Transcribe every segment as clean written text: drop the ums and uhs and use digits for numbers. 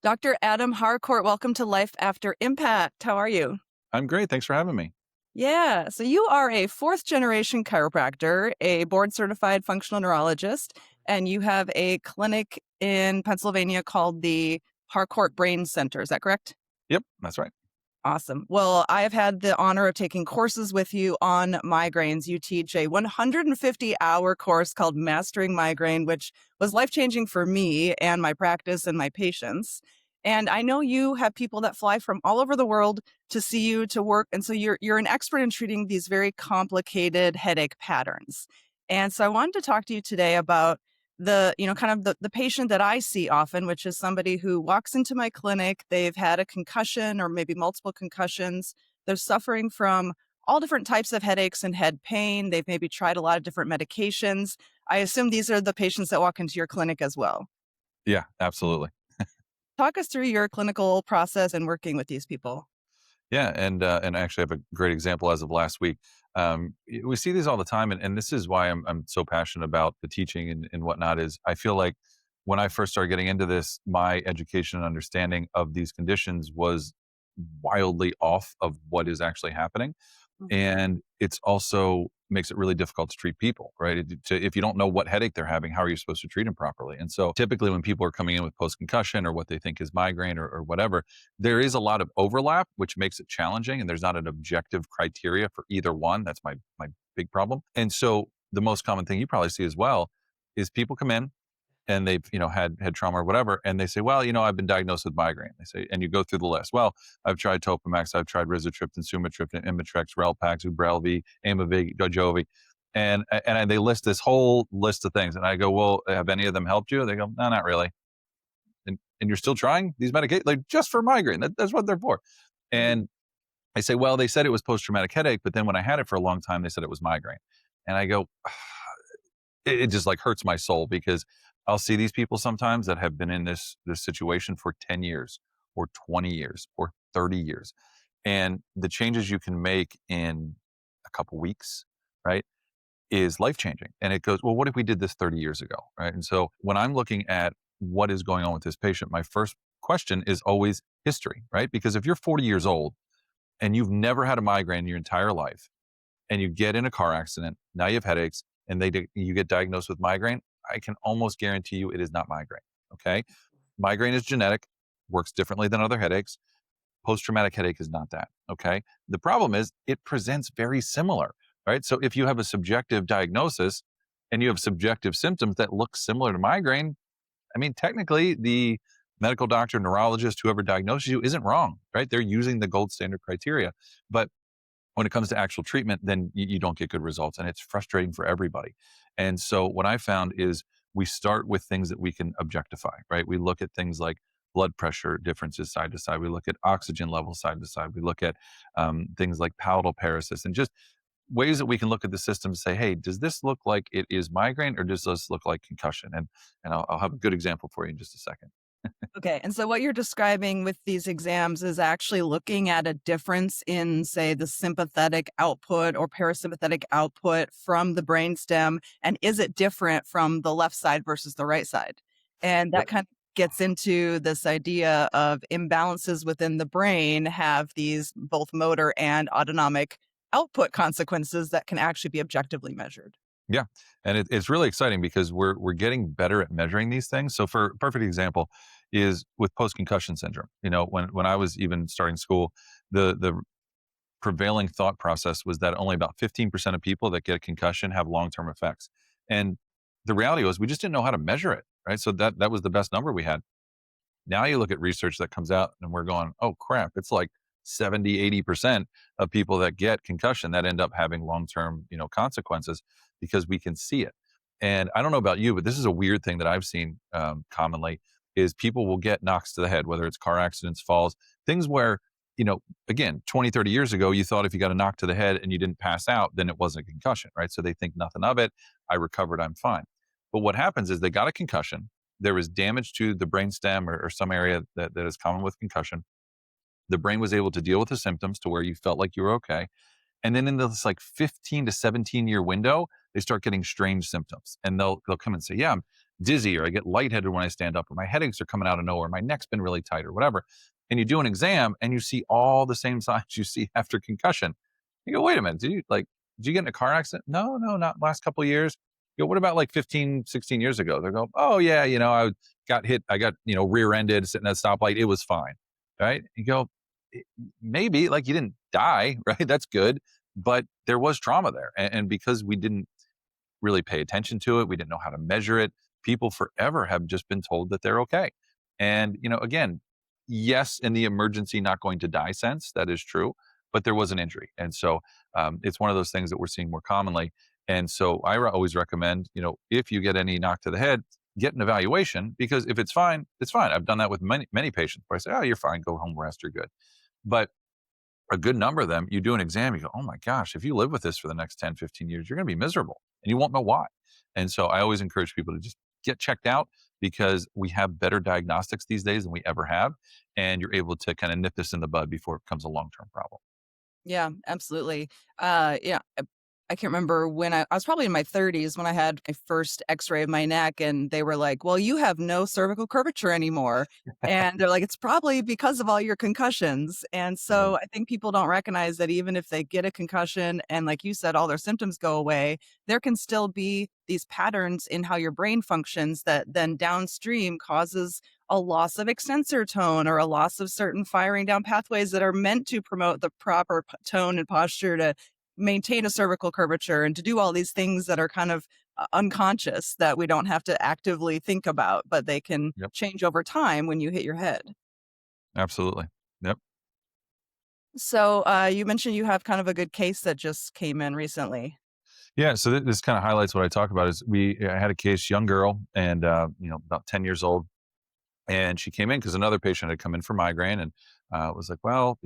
Dr. Adam Harcourt, welcome to Life After Impact. How are you? I'm great. Thanks for having me. Yeah, so you are a fourth generation chiropractor, a board certified functional neurologist, and you have a clinic in Pennsylvania called the Harcourt Brain Center. Is that correct? Yep, that's right. Awesome. Well, I have had the honor of taking courses with you on migraines. You teach a 150-hour course called Mastering Migraine, which was life-changing for me and my practice and my patients. And I know you have people that fly from all over the world to see you to work. And so you're an expert in treating these very complicated headache patterns. And so I wanted to talk to you today about the patient that I see often, which is somebody who walks into my clinic, they've had a concussion or maybe multiple concussions. They're suffering from all different types of headaches and head pain. They've maybe tried a lot of different medications. I assume these are the patients that walk into your clinic as well. Yeah, absolutely. Talk us through your clinical process and working with these people. Yeah, and I actually have a great example as of last week. We see these all the time, and this is why I'm so passionate about the teaching and whatnot. Is I feel like when I first started getting into this, my education and understanding of these conditions was wildly off of what is actually happening. And it's also makes it really difficult to treat people, right? If you don't know what headache they're having, how are you supposed to treat them properly? And so typically when people are coming in with post-concussion or what they think is migraine or whatever, there is a lot of overlap, which makes it challenging. And there's not an objective criteria for either one. That's my big problem. And so the most common thing you probably see as well is people come in, and they've had trauma or whatever, and they say, well, I've been diagnosed with migraine. They say, and you go through the list. Well, I've tried Topamax, I've tried rizatriptan, sumatriptan, Imitrex, Relpax, Ubrelvy, Aimovig, Dojovy, and they list this whole list of things, and I go, well, have any of them helped you? They go, no, not really. And you're still trying these medications like just for migraine. That's what they're for. And I say, well, they said it was post-traumatic headache, but then when I had it for a long time, they said it was migraine. And I go, it just like hurts my soul because I'll see these people sometimes that have been in this situation for 10 years or 20 years or 30 years. And the changes you can make in a couple weeks, right, is life changing. And it goes, well, what if we did this 30 years ago? Right. And so when I'm looking at what is going on with this patient, my first question is always history, right? Because if you're 40 years old and you've never had a migraine in your entire life, and you get in a car accident, now you have headaches, and you get diagnosed with migraine, I can almost guarantee you it is not migraine. Okay, migraine is genetic, works differently than other headaches. Post-traumatic headache is not that. Okay, the problem is it presents very similar, right? So if you have a subjective diagnosis and you have subjective symptoms that look similar to migraine, I mean, technically the medical doctor, neurologist, whoever diagnoses you isn't wrong, right? They're using the gold standard criteria, but when it comes to actual treatment, then you don't get good results. And it's frustrating for everybody. And so what I found is we start with things that we can objectify, right? We look at things like blood pressure differences side to side. We look at oxygen levels side to side. We look at things like palatal paresis and just ways that we can look at the system and say, hey, does this look like it is migraine or does this look like concussion? And I'll have a good example for you in just a second. Okay. And so what you're describing with these exams is actually looking at a difference in, say, the sympathetic output or parasympathetic output from the brainstem. And is it different from the left side versus the right side? And Yep. that kind of gets into this idea of imbalances within the brain have these both motor and autonomic output consequences that can actually be objectively measured. Yeah, and it's really exciting because we're getting better at measuring these things. So, for a perfect example, is with post concussion syndrome. When I was even starting school, the prevailing thought process was that only about 15% of people that get a concussion have long term effects, and the reality was we just didn't know how to measure it. Right, so that was the best number we had. Now you look at research that comes out and we're going, oh crap, it's like 70, 80% of people that get concussion that end up having long-term, consequences because we can see it. And I don't know about you, but this is a weird thing that I've seen commonly is people will get knocks to the head, whether it's car accidents, falls, things where, again, 20, 30 years ago, you thought if you got a knock to the head and you didn't pass out, then it wasn't a concussion, right? So they think nothing of it. I recovered, I'm fine. But what happens is they got a concussion, there was damage to the brainstem or some area that is common with concussion. The brain was able to deal with the symptoms to where you felt like you were okay. And then in this like 15 to 17 year window, they start getting strange symptoms. And they'll come and say, yeah, dizzy, or I get lightheaded when I stand up, or my headaches are coming out of nowhere, my neck's been really tight or whatever. And you do an exam and you see all the same signs you see after concussion. You go, wait a minute, did you get in a car accident? No, no, not last couple of years. You go, what about like 15, 16 years ago? They go, oh yeah, I got hit, I got, rear-ended sitting at a stoplight. It was fine. Right. You go, "Eh, maybe like you didn't die, right? That's good. But there was trauma there. And because we didn't really pay attention to it, we didn't know how to measure it. People forever have just been told that they're okay. And, again, yes, in the emergency, not going to die sense, that is true, but there was an injury. And so it's one of those things that we're seeing more commonly. And so I always recommend, if you get any knock to the head, get an evaluation, because if it's fine, it's fine. I've done that with many, many patients where I say, oh, you're fine, go home, rest, you're good. But a good number of them, you do an exam, you go, oh my gosh, if you live with this for the next 10, 15 years, you're going to be miserable and you won't know why. And so I always encourage people to just get checked out, because we have better diagnostics these days than we ever have. And you're able to kind of nip this in the bud before it becomes a long term problem. Yeah, absolutely. Yeah, I can't remember when I was probably in my 30s when I had my first X-ray of my neck, and they were like, "Well, you have no cervical curvature anymore," and they're like, "It's probably because of all your concussions." And Right. so I think people don't recognize that even if they get a concussion and, like you said, all their symptoms go away, there can still be these patterns in how your brain functions that then downstream causes a loss of extensor tone or a loss of certain firing down pathways that are meant to promote the proper tone and posture to maintain a cervical curvature and to do all these things that are kind of unconscious that we don't have to actively think about, but they can Yep. change over time when you hit your head. Absolutely. Yep. So you mentioned you have kind of a good case that just came in recently. Yeah. So this kind of highlights what I talk about is I had a case, young girl, and, about 10 years old. And she came in because another patient had come in for migraine, and was like, well,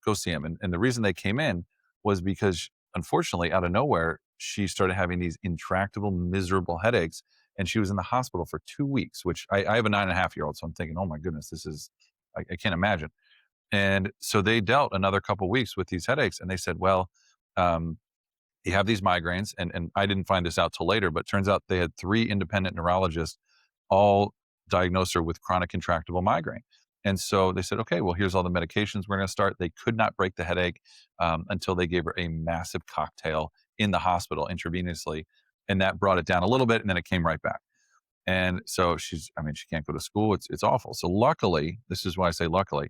go see him. And the reason they came in was because, unfortunately, out of nowhere, she started having these intractable, miserable headaches. And she was in the hospital for 2 weeks, which I have a 9.5-year-old. So I'm thinking, oh my goodness, I can't imagine. And so they dealt another couple weeks with these headaches. And they said, well, um, you have these migraines. And I didn't find this out till later, but it turns out they had 3 independent neurologists all diagnosed her with chronic intractable migraine. And so they said, okay, well, here's all the medications we're going to start. They could not break the headache until they gave her a massive cocktail in the hospital intravenously. And that brought it down a little bit, and then it came right back. And so she can't go to school. It's awful. So luckily, this is why I say luckily,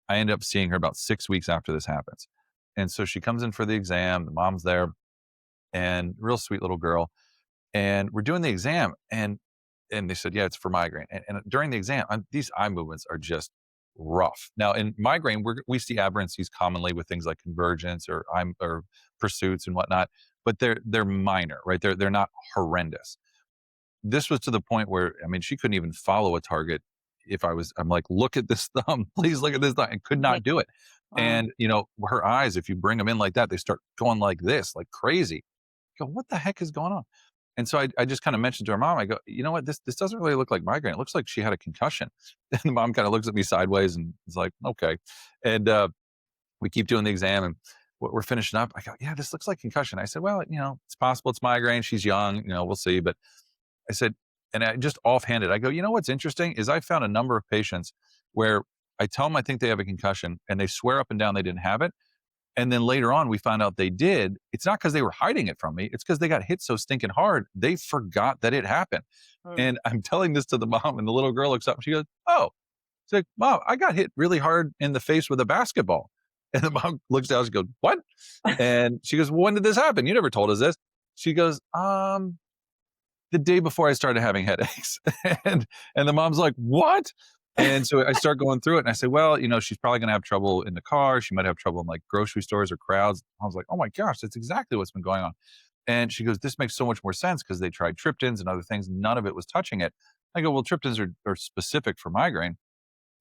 I end up seeing her about 6 weeks after this happens. And so she comes in for the exam. The mom's there, and real sweet little girl. And we're doing the exam, and they said, yeah, it's for migraine. And during the exam, these eye movements are just rough. Now, in migraine, we see aberrancies commonly with things like convergence or pursuits and whatnot, but they're minor, right? They're not horrendous. This was to the point where, she couldn't even follow a target. I'm like, look at this thumb, please look at this thumb, and could not do it. Wow. And her eyes, if you bring them in like that, they start going like this, like crazy. I go, what the heck is going on? And so I just kind of mentioned to her mom, I go, you know what, this doesn't really look like migraine. It looks like she had a concussion. And the mom kind of looks at me sideways and is like, okay. And we keep doing the exam, and we're finishing up. I go, yeah, this looks like concussion. I said, well, it's possible it's migraine. She's young, we'll see. But I said, and I just offhanded, I go, what's interesting is I found a number of patients where I tell them I think they have a concussion, and they swear up and down they didn't have it. And then later on, we found out they did. It's not because they were hiding it from me. It's because they got hit so stinking hard, they forgot that it happened. Mm. And I'm telling this to the mom, and the little girl looks up and she goes, oh, she's like, Mom, I got hit really hard in the face with a basketball. And the mom looks down, she goes, what? And she goes, well, when did this happen? You never told us this. She goes, the day before I started having headaches. And the mom's like, what? And so I start going through it, and I say, well, she's probably going to have trouble in the car. She might have trouble in like grocery stores or crowds. I was like, oh my gosh, that's exactly what's been going on. And she goes, this makes so much more sense because they tried triptans and other things. None of it was touching it. I go, well, triptans are specific for migraine.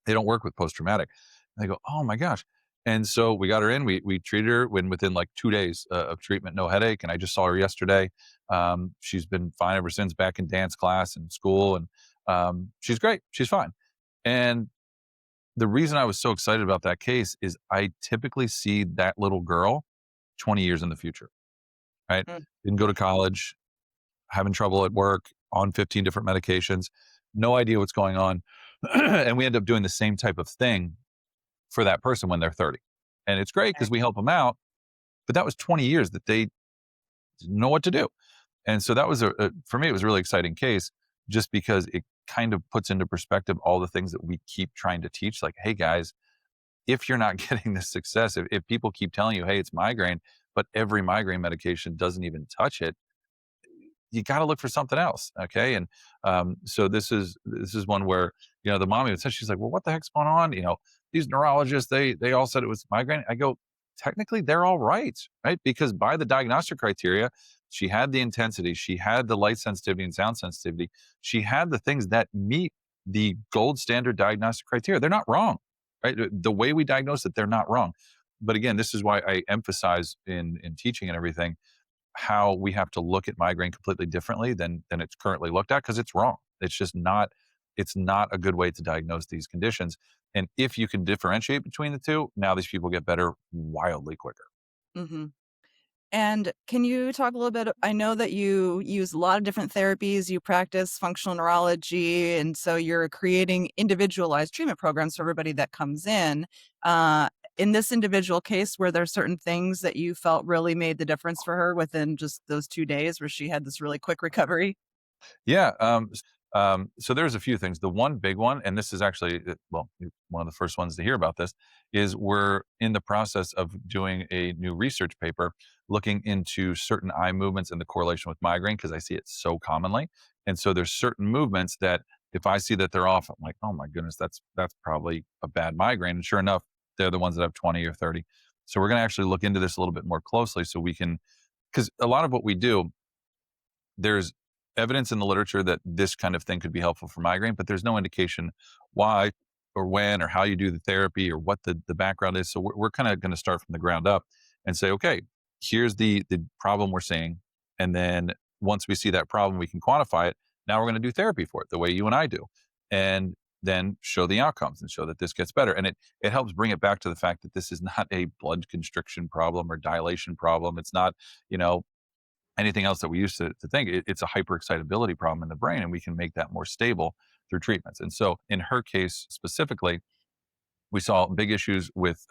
They don't work with post-traumatic. And they go, oh my gosh. And so we got her in, we treated her within like 2 days of treatment, no headache. And I just saw her yesterday. She's been fine ever since, back in dance class and school. And she's great. She's fine. And the reason I was so excited about that case is I typically see that little girl 20 years in the future, right? Mm. Didn't go to college, having trouble at work, on 15 different medications, no idea what's going on. And we end up doing the same type of thing for that person when they're 30. And it's great because Okay. we help them out, but that was 20 years that they didn't know what to do. And so that was for me, it was a really exciting case just because it kind of puts into perspective all the things that we keep trying to teach. Like, hey guys, if you're not getting this success, if people keep telling you, hey, it's migraine, but every migraine medication doesn't even touch it, you got to look for something else. Okay. And so this is one where, the mommy would say, she's like, well, what the heck's going on? These neurologists, they all said it was migraine. I go, technically they're all right, right? Because by the diagnostic criteria, she had the intensity, she had the light sensitivity and sound sensitivity, she had the things that meet the gold standard diagnostic criteria. They're not wrong, right? The way we diagnose it, they're not wrong. But again, this is why I emphasize in teaching and everything how we have to look at migraine completely differently than it's currently looked at, because it's wrong. It's not a good way to diagnose these conditions. And if you can differentiate between the two, now these people get better wildly quicker. Hmm. And can you talk a little bit? I know that you use a lot of different therapies. You practice functional neurology, and so you're creating individualized treatment programs for everybody that comes in. Uh, in this individual case, were there certain things that you felt really made the difference for her within just those 2 days, where she had this really quick recovery? Yeah. So there's a few things. The one big one, and this is actually, well, you're one of the first ones to hear about this, is we're in the process of doing a new research paper looking into certain eye movements and the correlation with migraine, because I see it so commonly. And so there's certain movements that if I see that they're off, I'm like, oh my goodness, that's probably a bad migraine. And sure enough, they're the ones that have 20 or 30. So we're going to actually look into this a little bit more closely so we can, because a lot of what we do, there's evidence in the literature that this kind of thing could be helpful for migraine, but there's no indication why or when or how you do the therapy or what the background is. So we're kind of going to start from the ground up and say, okay, here's the problem we're seeing. And then once we see that problem, we can quantify it. Now we're going to do therapy for it the way you and I do. And then show the outcomes and show that this gets better. And it helps bring it back to the fact that this is not a blood constriction problem or dilation problem. It's not, you know, anything else that we used to think. It's a hyperexcitability problem in the brain, and we can make that more stable through treatments. And so in her case specifically, we saw big issues with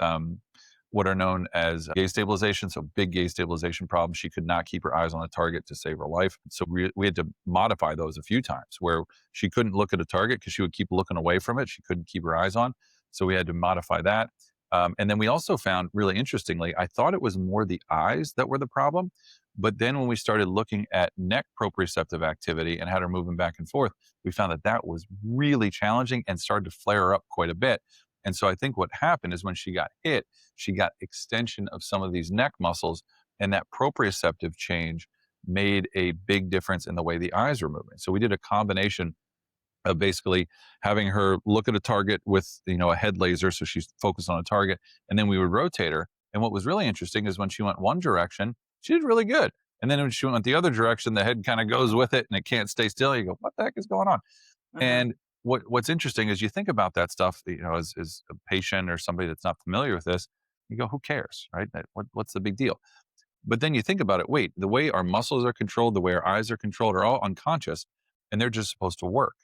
what are known as gaze stabilization. So big gaze stabilization problems. She could not keep her eyes on a target to save her life. So we had to modify those a few times where she couldn't look at a target because she would keep looking away from it. She couldn't keep her eyes on. So we had to modify that. And then we also found, really interestingly, I thought it was more the eyes that were the problem. But then when we started looking at neck proprioceptive activity and had her moving back and forth, we found that that was really challenging and started to flare up quite a bit. And so I think what happened is when she got hit, she got extension of some of these neck muscles, and that proprioceptive change made a big difference in the way the eyes were moving. So we did a combination of basically having her look at a target with, a head laser, so she's focused on a target, and then we would rotate her. And what was really interesting is when she went one direction, she did really good. And then when she went the other direction, the head kind of goes with it and it can't stay still. You go, what the heck is going on? Uh-huh. And what's interesting is you think about that stuff, as a patient or somebody that's not familiar with this, you go, who cares, right? What's the big deal? But then you think about it, wait, the way our muscles are controlled, the way our eyes are controlled are all unconscious, and they're just supposed to work.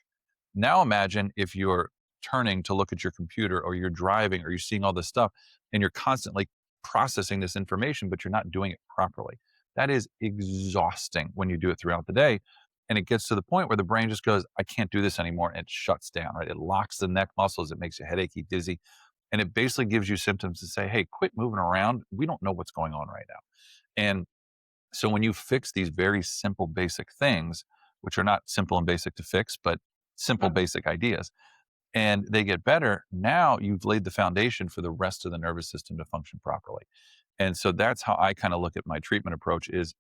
Now imagine if you're turning to look at your computer, or you're driving, or you're seeing all this stuff, and you're constantly processing this information, but you're not doing it properly. That is exhausting when you do it throughout the day. And it gets to the point where the brain just goes, I can't do this anymore. And it shuts down, right? It locks the neck muscles. It makes you headachy, dizzy. And it basically gives you symptoms to say, hey, quit moving around. We don't know what's going on right now. And so when you fix these very simple, basic things, which are not simple and basic to fix, but simple, Uh-huh. basic ideas, and they get better, now you've laid the foundation for the rest of the nervous system to function properly. And so that's how I kind of look at my treatment approach is,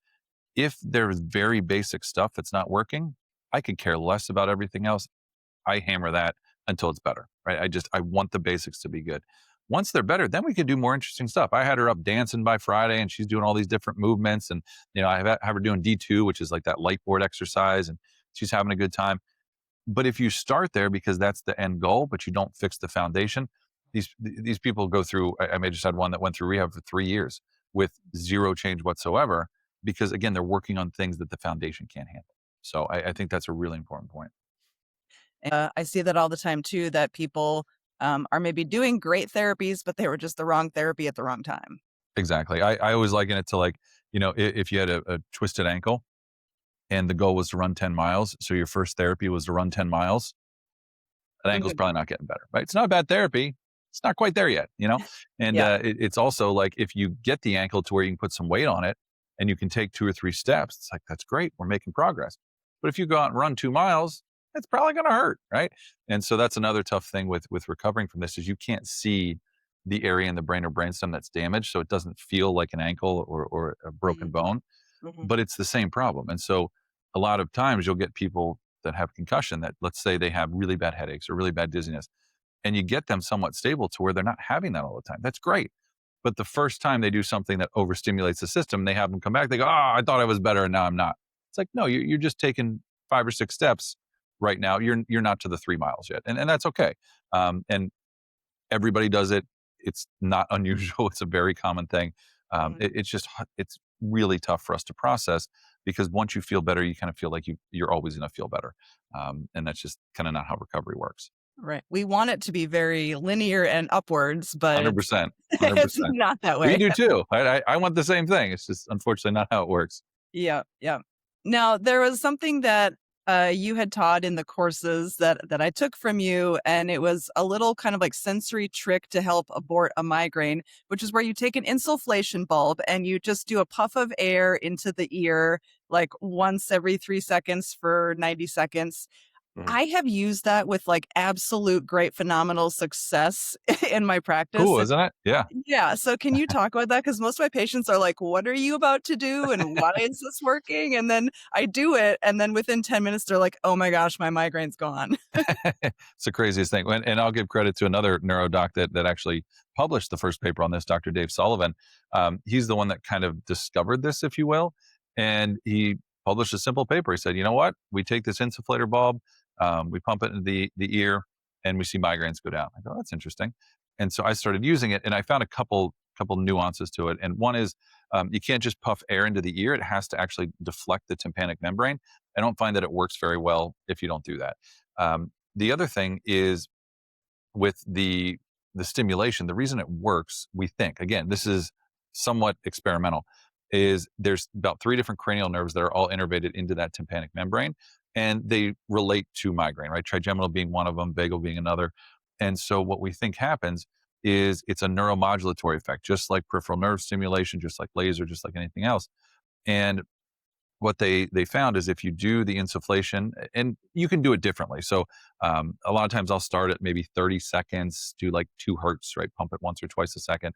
if there's very basic stuff that's not working, I could care less about everything else. I hammer that until it's better, right? I want the basics to be good. Once they're better, then we can do more interesting stuff. I had her up dancing by Friday, and she's doing all these different movements. And, I have her doing D2, which is like that light board exercise, and she's having a good time. But if you start there because that's the end goal, but you don't fix the foundation, these people go through. I may just had one that went through rehab for 3 years with zero change whatsoever, because again, they're working on things that the foundation can't handle. So I think that's a really important point. I see that all the time too, that people are maybe doing great therapies, but they were just the wrong therapy at the wrong time. Exactly. I always liken it to like, if you had a twisted ankle and the goal was to run 10 miles, so your first therapy was to run 10 miles, that ankle's Mhm. probably not getting better, right? It's not a bad therapy. It's not quite there yet. And Yeah. it's also like if you get the ankle to where you can put some weight on it and you can take 2 or 3 steps, it's like, that's great. We're making progress. But if you go out and run 2 miles, it's probably going to hurt, right? And so that's another tough thing with recovering from this is you can't see the area in the brain or brainstem that's damaged. So it doesn't feel like an ankle or a broken Mhm. bone, Mhm. but it's the same problem. And so a lot of times you'll get people that have concussion that, let's say, they have really bad headaches or really bad dizziness, and you get them somewhat stable to where they're not having that all the time. That's great. But the first time they do something that overstimulates the system, they have them come back. They go, "Oh, I thought I was better, and now I'm not." It's like, no, you're just taking 5 or 6 steps right now. You're not to the 3 miles yet, and that's okay. And everybody does it. It's not unusual. It's a very common thing. Mhm. It's really tough for us to process because once you feel better, you kind of feel like you're always going to feel better, and that's just kind of not how recovery works. Right. We want it to be very linear and upwards, but Hundred it's percent, hundred it's percent. not that We way. do too. I want the same thing. It's just unfortunately not how it works. Yeah, yeah. Now, there was something that, you had taught in the courses that I took from you, and it was a little kind of like sensory trick to help abort a migraine, which is where you take an insufflation bulb and you just do a puff of air into the ear, like, once every 3 seconds for 90 seconds. Mhm. I have used that with, like, absolute great phenomenal success in my practice. Cool, isn't it? Yeah. Yeah, so can you talk about that? Because most of my patients are like, "What are you about to do, and why is this working?" And then I do it, and then within 10 minutes, they're like, "Oh my gosh, my migraine's gone." It's the craziest thing. And I'll give credit to another neuro doc that actually published the first paper on this, Dr. Dave Sullivan. He's the one that kind of discovered this, if you will. And he published a simple paper. He said, you know what? We take this insufflator bulb, we pump it into the ear, and we see migraines go down. I go, that's interesting. And so I started using it, and I found a couple nuances to it. And one is you can't just puff air into the ear; it has to actually deflect the tympanic membrane. I don't find that it works very well if you don't do that. The other thing is with the stimulation, the reason it works, we think, again, this is somewhat experimental, is there's about 3 different cranial nerves that are all innervated into that tympanic membrane, and they relate to migraine, right? Trigeminal being one of them, vagal being another. And so what we think happens is it's a neuromodulatory effect, just like peripheral nerve stimulation, just like laser, just like anything else. And what they found is if you do the insufflation, and you can do it differently. So a lot of times I'll start at maybe 30 seconds, do like 2 hertz, right? Pump it once or twice a second.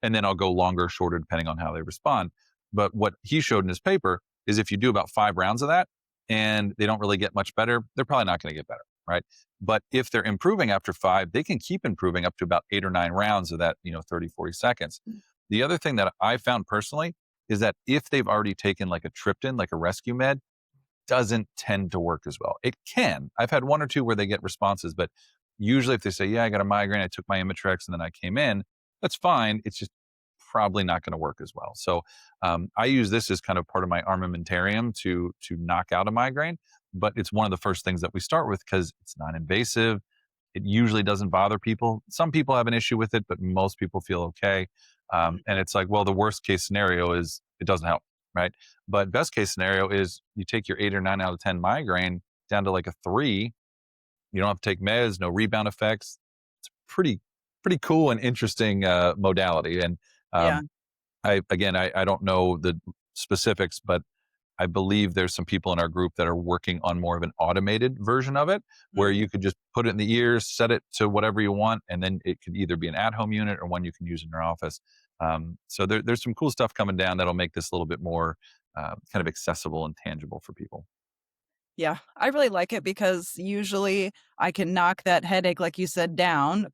And then I'll go longer, shorter, depending on how they respond. But what he showed in his paper is if you do about 5 rounds of that and they don't really get much better, they're probably not going to get better, right? But if they're improving after 5, they can keep improving up to about 8 or 9 rounds of that, 30, 40 seconds. The other thing that I found personally is that if they've already taken like a triptan, like a rescue med, doesn't tend to work as well. It can. I've had 1 or 2 where they get responses, but usually if they say, yeah, I got a migraine, I took my Imitrex and then I came in, that's fine. It's just probably not going to work as well. So I use this as kind of part of my armamentarium to knock out a migraine, but it's one of the first things that we start with because it's non-invasive. It usually doesn't bother people. Some people have an issue with it, but most people feel okay. And it's like, well, the worst case scenario is it doesn't help, right? But best case scenario is you take your 8 or 9 out of 10 migraine down to like a 3. You don't have to take meds, no rebound effects. It's pretty cool and interesting modality. And Yeah. um, I don't know the specifics, but I believe there's some people in our group that are working on more of an automated version of it, where Mhm. you could just put it in the ears, set it to whatever you want, and then it could either be an at-home unit or one you can use in your office. So there's some cool stuff coming down that'll make this a little bit more kind of accessible and tangible for people. Yeah, I really like it because usually I can knock that headache, like you said, down,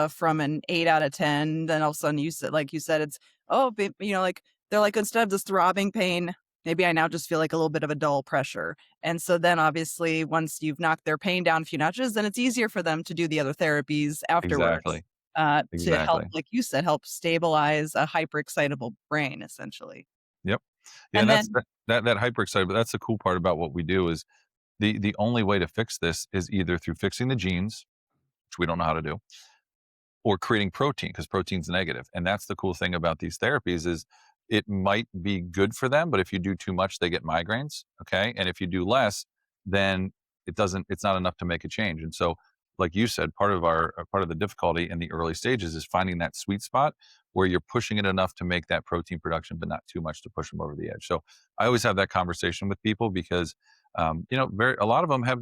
from an 8 out of 10. Then all of a sudden like you said, it's, oh, like they're like, instead of this throbbing pain, maybe I now just feel like a little bit of a dull pressure. And so then obviously once you've knocked their pain down a few notches, then it's easier for them to do the other therapies afterwards, Exactly. to help, Exactly. like you said, help stabilize a hyperexcitable brain, essentially. Yep. Yeah, And and that's then that hyperexcited, but that's the cool part about what we do is the only way to fix this is either through fixing the genes, which we don't know how to do, or creating protein because protein's negative. And that's the cool thing about these therapies is it might be good for them, but if you do too much, they get migraines. Okay. And if you do less, then it's not enough to make a change. And so, like you said, part of the difficulty in the early stages is finding that sweet spot where you're pushing it enough to make that protein production, but not too much to push them over the edge. So I always have that conversation with people because a lot of them have,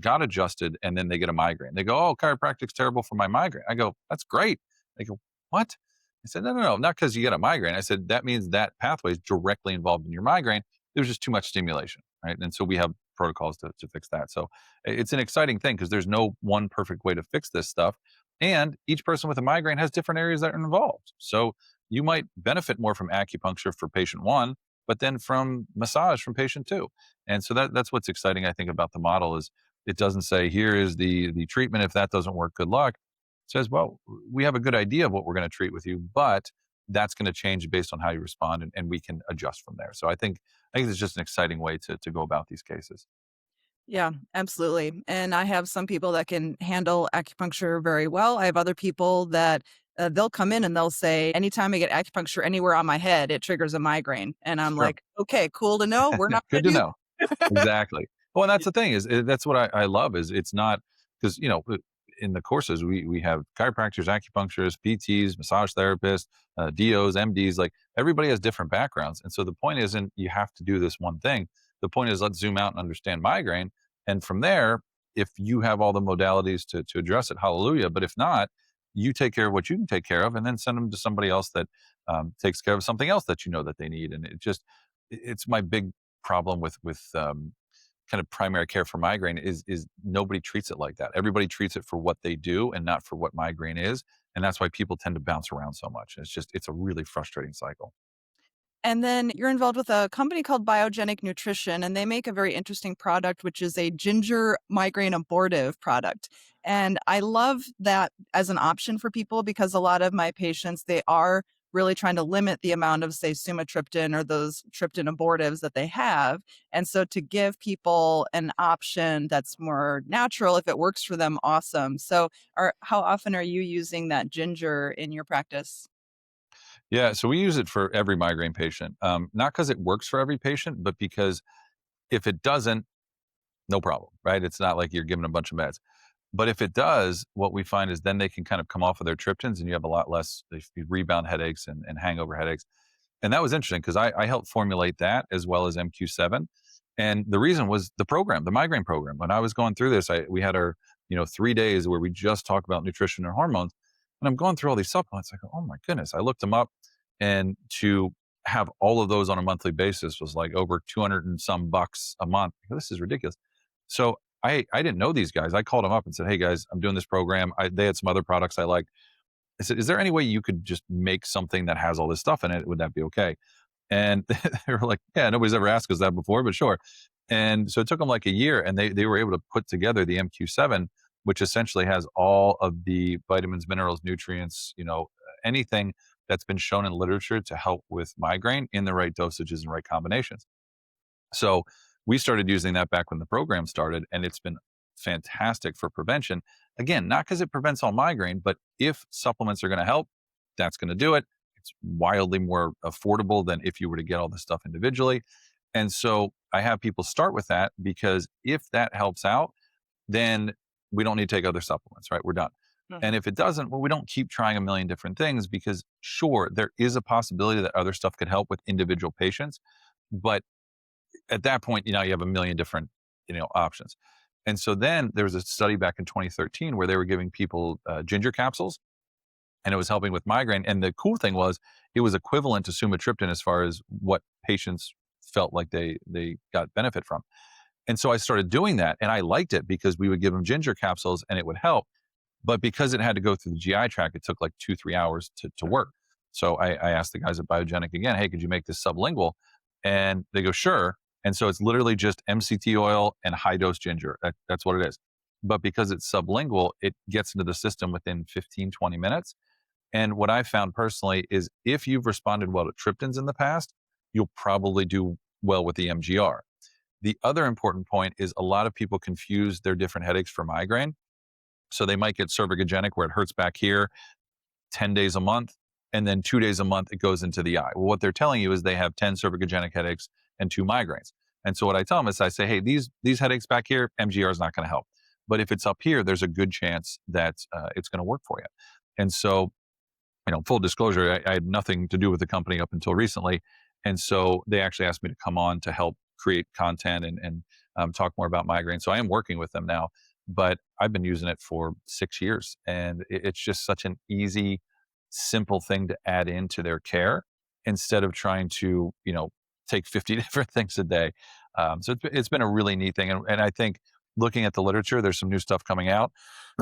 got adjusted and then they get a migraine. They go, "Oh, chiropractic's terrible for my migraine." I go, "That's great." They go, "What?" I said, "No, no, no, not because you get a migraine." I said, "That means that pathway is directly involved in your migraine. There's just too much stimulation, right?" And so we have protocols to fix that. So it's an exciting thing because there's no one perfect way to fix this stuff. And each person with a migraine has different areas that are involved. So you might benefit more from acupuncture for patient one, but then from massage from patient two. And so that's what's exciting, I think, about the model is it doesn't say here is the treatment. If that doesn't work, good luck. It says, well, we have a good idea of what we're going to treat with you, but that's going to change based on how you respond, and we can adjust from there. So I think it's just an exciting way to go about these cases. yeah, absolutely. And I have some people that can handle acupuncture very well. I have other people that they'll come in and they'll say, anytime I get acupuncture anywhere on my head, it triggers a migraine. And I'm Sure. like, okay, cool to know. We're not going Good to to do know. Exactly. Well, and that's the thing is that's what I love is it's not because in the courses we have chiropractors, acupuncturists, PTs, massage therapists, DOs, MDs. Like everybody has different backgrounds, and so the point isn't you have to do this one thing. The point is let's zoom out and understand migraine, and from there, if you have all the modalities to address it, hallelujah. But if not, you take care of what you can take care of, and then send them to somebody else that takes care of something else that you know that they need. And it's my big problem with kind of primary care for migraine is nobody treats it like that. Everybody treats it for what they do and not for what migraine is, and that's why people tend to bounce around so much. It's a really frustrating cycle. And then you're involved with a company called Biogenic Nutrition, and they make a very interesting product, which is a ginger migraine abortive product. And I love that as an option for people because a lot of my patients, they are really trying to limit the amount of, say, sumatriptan or those triptan abortives that they have. And so to give people an option that's more natural, if it works for them, awesome. So how often are you using that ginger in your practice? Yeah, so we use it for every migraine patient, not because it works for every patient, but because if it doesn't, no problem, right? It's not like you're giving a bunch of meds. But if it does, what we find is then they can kind of come off of their triptans, and you have a lot less rebound headaches and hangover headaches. And that was interesting because I helped formulate that as well as MQ7. And the reason was the program, the migraine program. When I was going through this, we had our 3 days where we just talk about nutrition and hormones. And I'm going through all these supplements. I go, oh my goodness! I looked them up, and to have all of those on a monthly basis was like over 200 and some bucks a month. I go, this is ridiculous. So I didn't know these guys. I called them up and said, hey guys, I'm doing this program. They had some other products I liked. I said, is there any way you could just make something that has all this stuff in it? Would that be okay? And they were like, yeah, nobody's ever asked us that before, but sure. And so it took them like a year, and they were able to put together the MQ7, which essentially has all of the vitamins, minerals, nutrients, anything that's been shown in literature to help with migraine in the right dosages and right combinations. So we started using that back when the program started, and it's been fantastic for prevention. Again, not because it prevents all migraine, but if supplements are going to help, that's going to do it. It's wildly more affordable than if you were to get all this stuff individually. And so I have people start with that because if that helps out, then we don't need to take other supplements, right? We're done. And Mhm. if it doesn't, well, we don't keep trying a million different things because sure, there is a possibility that other stuff could help with individual patients. But at that point, you have a million different, options. And so then there was a study back in 2013 where they were giving people ginger capsules, and it was helping with migraine. And the cool thing was it was equivalent to sumatriptan as far as what patients felt like they got benefit from. And so I started doing that, and I liked it because we would give them ginger capsules and it would help. But because it had to go through the GI tract, it took like 2-3 hours to work. So I asked the guys at Biogenic again, hey, could you make this sublingual? And they go, sure. And so it's literally just MCT oil and high dose ginger. That's what it is. But because it's sublingual, it gets into the system within 15, 20 minutes. And what I found personally is if you've responded well to triptans in the past, you'll probably do well with the MGR. The other important point is a lot of people confuse their different headaches for migraine. So they might get cervicogenic where it hurts back here 10 days a month, and then 2 days a month it goes into the eye. Well, what they're telling you is they have 10 cervicogenic headaches and 2 migraines. And so what I tell them is I say, hey, these headaches back here, MGR is not going to help. But if it's up here, there's a good chance that it's going to work for you. And so, full disclosure, I had nothing to do with the company up until recently. And so they actually asked me to come on to help create content and talk more about migraine. So I am working with them now, but I've been using it for 6 years. And it's just such an easy, simple thing to add into their care instead of trying to, take 50 different things a day. So it's been a really neat thing. And I think looking at the literature, there's some new stuff coming out.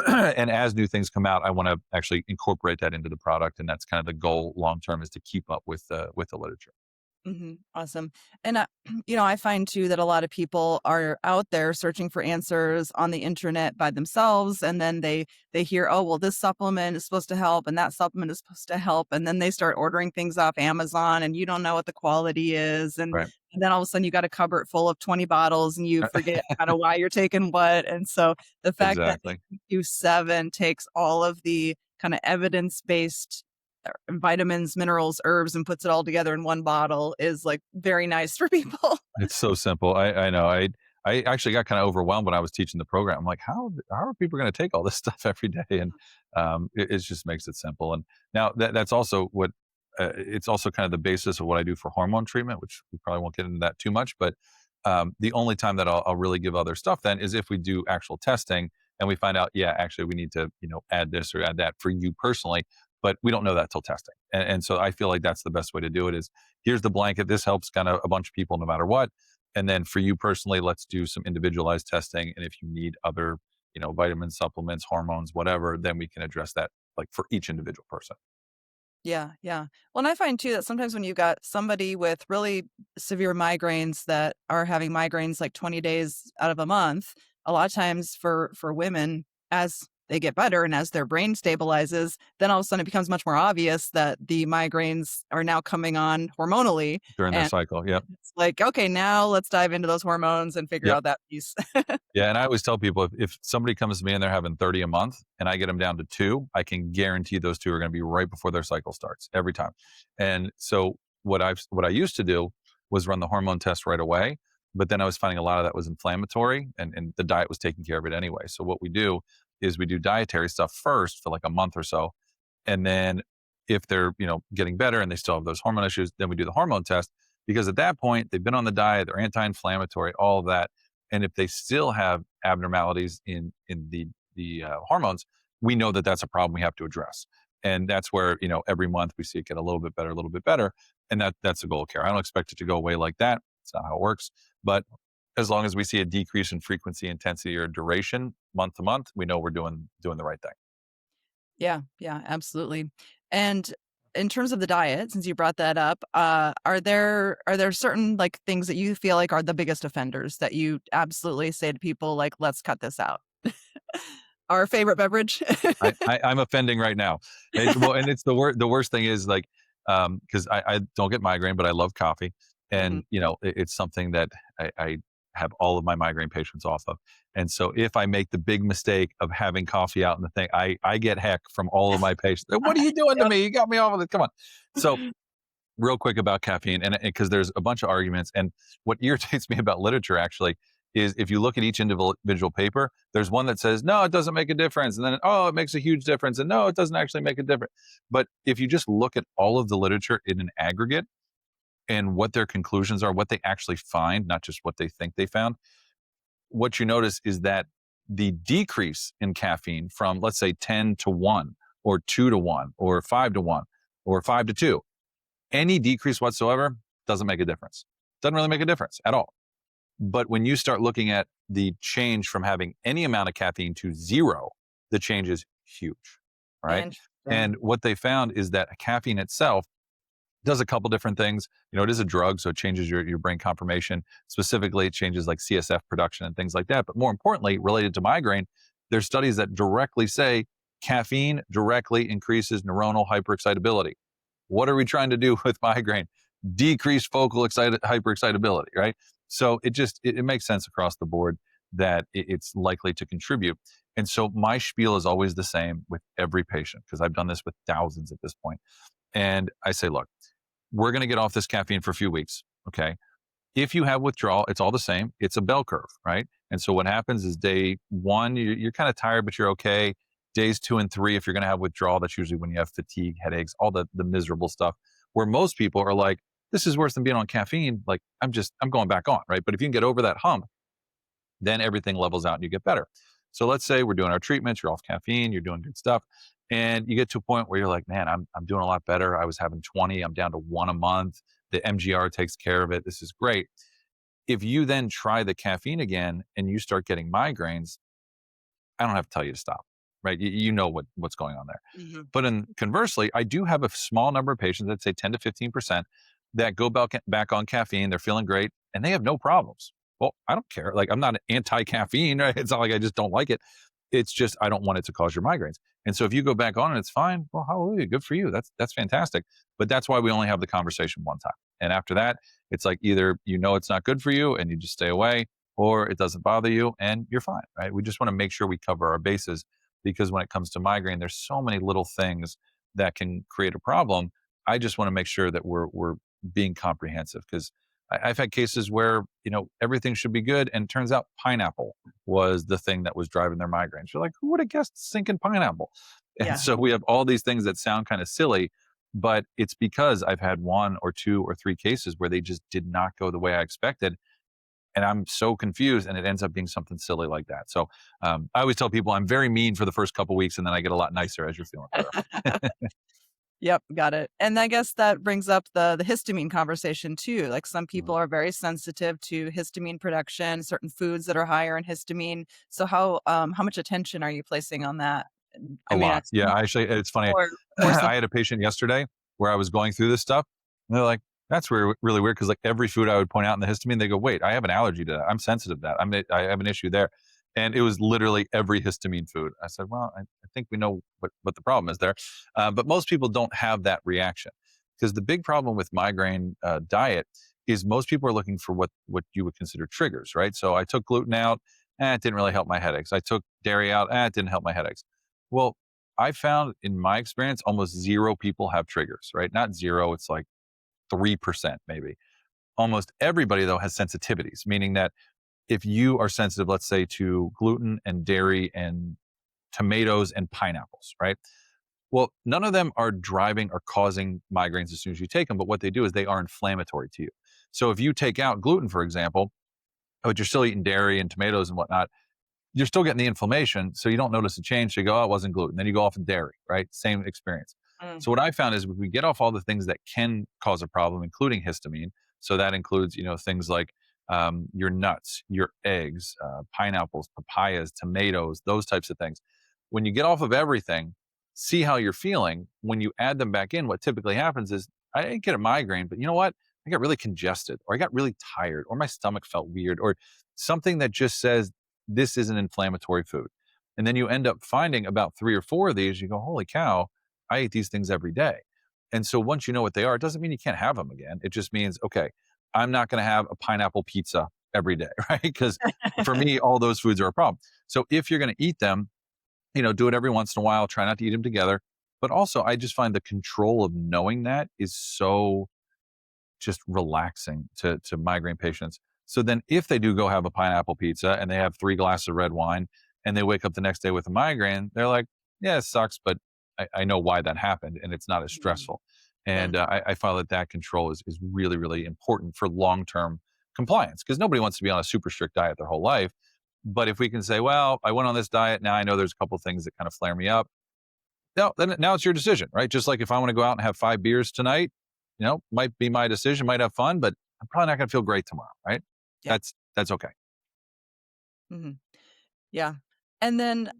And as new things come out, I want to actually incorporate that into the product. And that's kind of the goal long term, is to keep up with the literature. Awesome. And, I find too that a lot of people are out there searching for answers on the internet by themselves. And then they hear, oh, well, this supplement is supposed to help and that supplement is supposed to help. And then they start ordering things off Amazon and you don't know what the quality is. Right. And then all of a sudden you got a cupboard full of 20 bottles and you forget kind of why you're taking what. And so the fact that Exactly. Q7 takes all of the kind of evidence-based vitamins, minerals, herbs, and puts it all together in one bottle is like very nice for people. It's so simple. I know. I actually got kind of overwhelmed when I was teaching the program. I'm like, how are people going to take all this stuff every day? And it just makes it simple. And now that's also what it's also kind of the basis of what I do for hormone treatment, which we probably won't get into that too much. But the only time that I'll really give other stuff then is if we do actual testing and we find out, yeah, actually we need to add this or add that for you personally. But we don't know that till testing. And so I feel like that's the best way to do it is, here's the blanket. This helps kind of a bunch of people no matter what. And then for you personally, let's do some individualized testing. And if you need other, vitamins, supplements, hormones, whatever, then we can address that like for each individual person. Yeah, yeah. Well, and I find too that sometimes when you got somebody with really severe migraines that are having migraines like 20 days out of a month, a lot of times for women, as they get better and as their brain stabilizes, then all of a sudden it becomes much more obvious that the migraines are now coming on hormonally. During their And cycle. Yep. it's like, okay, now let's dive into those hormones and figure Yep. out that piece. Yeah, and I always tell people if somebody comes to me and they're having 30 a month and I get them down to 2, I can guarantee those 2 are going to be right before their cycle starts every time. And so what I used to do was run the hormone test right away, but then I was finding a lot of that was inflammatory and the diet was taking care of it anyway. So what we do is we do dietary stuff first for like a month or so, and then if they're, getting better and they still have those hormone issues, then we do the hormone test, because at that point they've been on the diet, they're anti-inflammatory, all of that. And if they still have abnormalities in the hormones, we know that that's a problem we have to address. And that's where, every month we see it get a little bit better. And that's the goal of care. I don't expect it to go away like that. It's not how it works. But as long as we see a decrease in frequency, intensity, or duration month to month, we know we're doing the right thing. Yeah, yeah, absolutely. And in terms of the diet, since you brought that up, are there certain like things that you feel like are the biggest offenders that you absolutely say to people like, let's cut this out? Our favorite beverage? I'm offending right now. And it's the worst thing is like, because I don't get migraine, but I love coffee, Mhm. and it's something that I have all of my migraine patients off of. And so if I make the big mistake of having coffee out in the thing, I get heck from all of my patients. What are you doing to Yep. me? You got me off of it. Come on. So real quick about caffeine, and because there's a bunch of arguments, and what irritates me about literature actually is if you look at each individual paper, there's one that says no, it doesn't make a difference, and then oh, it makes a huge difference, and no, it doesn't actually make a difference. But if you just look at all of the literature in an aggregate and what their conclusions are, what they actually find, not just what they think they found, what you notice is that the decrease in caffeine from, let's say, 10 to 1 or 2 to 1 or 5 to 1 or 5 to 2, any decrease whatsoever doesn't make a difference. Doesn't really make a difference at all. But when you start looking at the change from having any amount of caffeine to 0, the change is huge, right? Interesting. And what they found is that caffeine itself does a couple different things. It is a drug, so it changes your brain conformation. Specifically, it changes like CSF production and things like that. But more importantly, related to migraine, there's studies that directly say caffeine directly increases neuronal hyperexcitability. What are we trying to do with migraine? decreased focal hyperexcitability, right? So it makes sense across the board that it's likely to contribute. And so my spiel is always the same with every patient because I've done this with thousands at this point. And I say, look, we're going to get off this caffeine for a few weeks. Okay. If you have withdrawal, it's all the same. It's a bell curve, right? And so what happens is day one, you're kind of tired, but you're okay. Days 2 and 3, if you're going to have withdrawal, that's usually when you have fatigue, headaches, all the miserable stuff. Where most people are like, this is worse than being on caffeine. Like I'm going back on, right? But if you can get over that hump, then everything levels out and you get better. So let's say we're doing our treatments, you're off caffeine, you're doing good stuff, and you get to a point where you're like, man, I'm doing a lot better. I was having 20, I'm down to 1 a month. The MGR takes care of it. This is great. If you then try the caffeine again and you start getting migraines, I don't have to tell you to stop, right? You know what's going on there. Hmm. But conversely, I do have a small number of patients, I'd say 10 to 15%, that go back on caffeine. They're feeling great and they have no problems. Well, I don't care. Like I'm not anti-caffeine, right? It's not like I just don't like it. It's just I don't want it to cause your migraines. And so if you go back on and it's fine, well, hallelujah, good for you. That's fantastic. But that's why we only have the conversation one time. And after that, it's like either it's not good for you and you just stay away, or it doesn't bother you and you're fine, right? We just want to make sure we cover our bases because when it comes to migraine, there's so many little things that can create a problem. I just want to make sure that we're being comprehensive because I've had cases where everything should be good, and it turns out pineapple was the thing that was driving their migraines. You're like, who would have guessed stinking pineapple? And Yeah. so we have all these things that sound kind of silly, but it's because I've had 1 or 2 or 3 cases where they just did not go the way I expected, and I'm so confused, and it ends up being something silly like that. So I always tell people I'm very mean for the first couple weeks, and then I get a lot nicer as you're feeling better. Yep, got it. And I guess that brings up the histamine conversation too. Like some Mhm. people are very sensitive to histamine production, certain foods that are higher in histamine. So how much attention are you placing on that? And A I mean, lot. it's Yeah, actually, it's funny. more I some had a patient yesterday where I was going through this stuff, and they're like, "That's really weird," because like every food I would point out in the histamine, they go, "Wait, I have an allergy to that. I'm sensitive to that. I have an issue there." And it was literally every histamine food. I said, "Well, I think we know what the problem is there," but most people don't have that reaction because the big problem with migraine diet is most people are looking for what you would consider triggers, right? So I took gluten out, it didn't really help my headaches. I took dairy out, it didn't help my headaches. Well, I found in my experience, almost zero people have triggers, right? Not zero, it's like 3% maybe. Almost everybody, though, has sensitivities, meaning that if you are sensitive, let's say, to gluten and dairy and tomatoes and pineapples, right? Well, none of them are driving or causing migraines as soon as you take them, but what they do is they are inflammatory to you. So if you take out gluten, for example, but you're still eating dairy and tomatoes and whatnot, you're still getting the inflammation, so you don't notice a change. So you go, oh, it wasn't gluten. Then you go off of dairy, right? Same experience. Mm, So what I found is if we get off all the things that can cause a problem, including histamine. So that includes, things like your nuts, your eggs, pineapples, papayas, tomatoes, those types of things. When you get off of everything, see how you're feeling. When you add them back in, what typically happens is I didn't get a migraine, but you know what? I got really congested, or I got really tired, or my stomach felt weird, or something that just says this is an inflammatory food. And then you end up finding about 3 or 4 of these. You go, holy cow, I eat these things every day. And so once you know what they are, it doesn't mean you can't have them again. It just means, okay, I'm not going to have a pineapple pizza every day, right? Because for me, all those foods are a problem. So if you're going to eat them, do it every once in a while. Try not to eat them together. But also, I just find the control of knowing that is so just relaxing to migraine patients. So then if they do go have a pineapple pizza and they have 3 glasses of red wine and they wake up the next day with a migraine, they're like, yeah, it sucks, but I know why that happened and it's not as mm, stressful. And mm. I find that control is really, really important for long-term compliance because nobody wants to be on a super strict diet their whole life. But if we can say, well, I went on this diet, now I know there's a couple things that kind of flare me up. No, then now it's your decision, right? Just like if I want to go out and have 5 beers tonight, might be my decision, might have fun, but I'm probably not going to feel great tomorrow, right? Yeah. That's okay. Mhm. Yeah. And then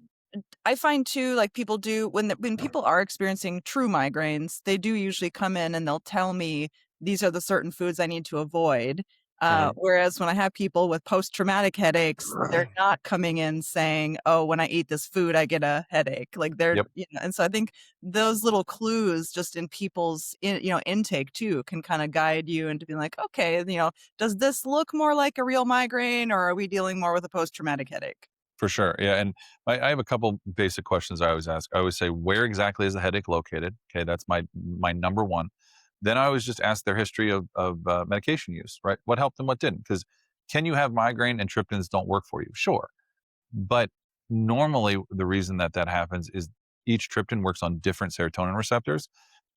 I find too, like people do when people are experiencing true migraines, they do usually come in and they'll tell me these are the certain foods I need to avoid. Mhm. Whereas when I have people with post-traumatic headaches, they're not coming in saying, "Oh, when I eat this food, I get a headache." Like they're, Yep. and so I think those little clues just in people's intake too can kind of guide you into being like, okay, does this look more like a real migraine or are we dealing more with a post-traumatic headache? For sure. Yeah. And I have a couple basic questions I always ask. I always say, where exactly is the headache located? Okay. That's my number one. Then I always just ask their history of medication use, right? What helped and what didn't? Because can you have migraine and triptans don't work for you? Sure. But normally the reason that that happens is each triptan works on different serotonin receptors.